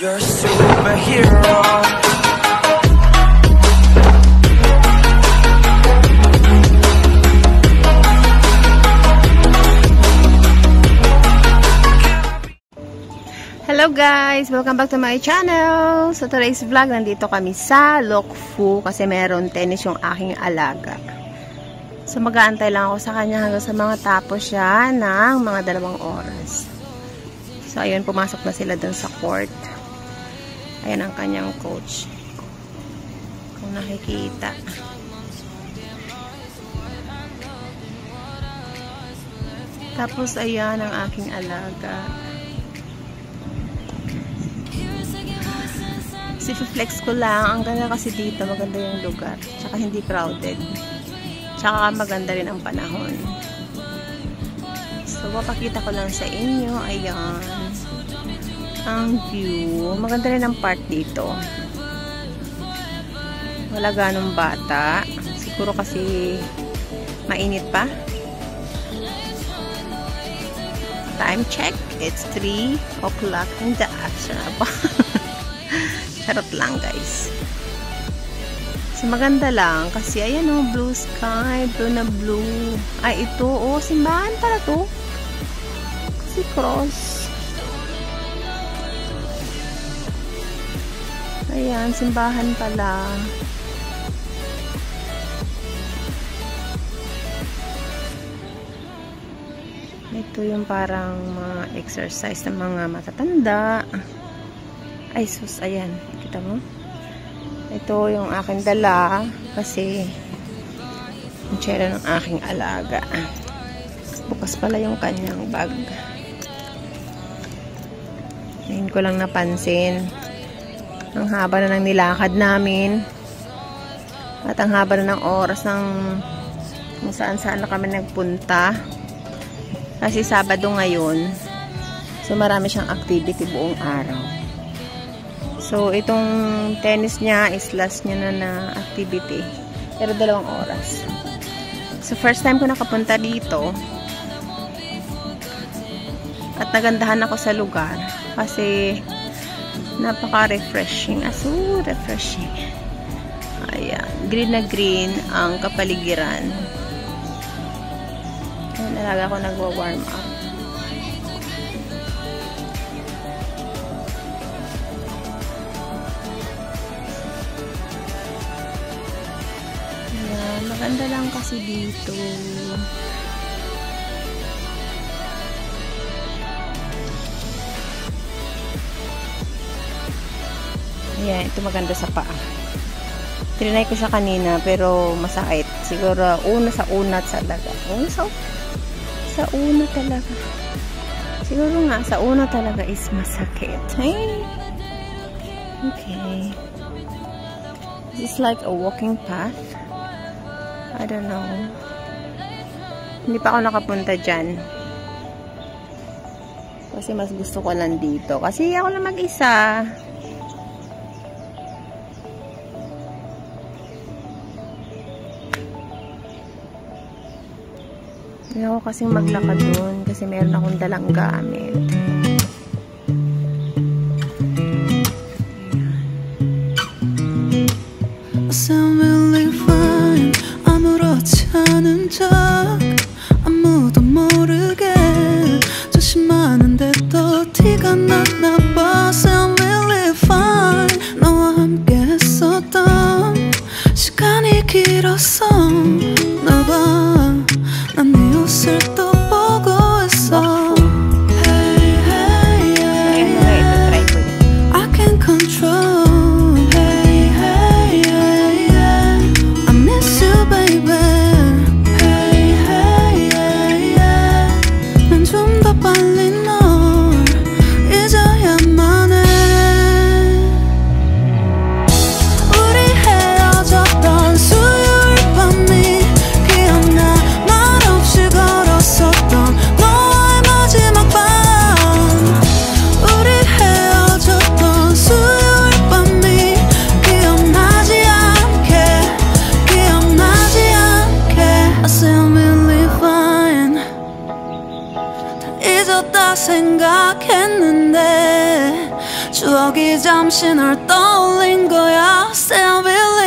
You're a superhero. Hello guys! Welcome back to my channel! So today's vlog, nandito kami sa Lok Fu kasi meron tennis yung aking alaga. So mag-aantay lang ako sa kanya hanggang sa mga tapos siya ng mga 2 oras. So ayun, pumasok na sila dun sa court. Ayan ang kanyang coach. Kung nakikita. Tapos ayan ang aking alaga. Si-flex ko lang. Ang ganda kasi dito. Maganda yung lugar. Tsaka hindi crowded. Tsaka maganda rin ang panahon. So, papakita ko lang sa inyo. Ayan. Ang view. Maganda rin ang park dito. Wala ganong bata. Siguro kasi mainit pa. Time check. It's 3 o'clock in the afternoon. Charot lang guys. So maganda lang kasi ayan o, blue sky, blue na blue. Ay ito o, simbahan pala to. Kasi cross. Ayan, simbahan pala. Ito yung parang mga exercise ng mga matatanda. Ay sus, ayan. Kita mo? Ito yung aking dala kasi yung tsera ng aking alaga. Bukas pala yung kanyang bag. Ngayon ko lang napansin. Ang haba na ng nilakad namin. At ang haba na ng oras ng kung saan-saan na kami nagpunta. Kasi Sabado ngayon. So marami siyang activity buong araw. So, itong tennis niya is last niya na activity. Pero 2 oras. So, first time ko nakapunta dito. At nagandahan ako sa lugar. Kasi, napaka-refreshing. So, refreshing. Ayan. Green na green ang kapaligiran. Ayan, talaga ako nagwa-warm up. Maganda lang kasi dito. Ayan, ito maganda sa paa. Trinay ko siya kanina pero masakit. Siguro sa una talaga. Sa una talaga. Siguro nga sa una talaga is masakit. Ay. Okay. This is like a walking path. I don't know. Hindi pa ako nakapunta dyan. Kasi mas gusto ko lang dito. Kasi ako lang mag-isa. Hindi ako kasing maglakad doon. Kasi meron akong dalang gamit. 아무도 모르게 조심하는데 또 티가 났나 봐. Sound really fine. 너와 함께 했었던 시간이 길었어. 나봐 난 네 옷을 또 보고 있어. Hey 기억이 잠시 널 떠올린 거야. Say I'm really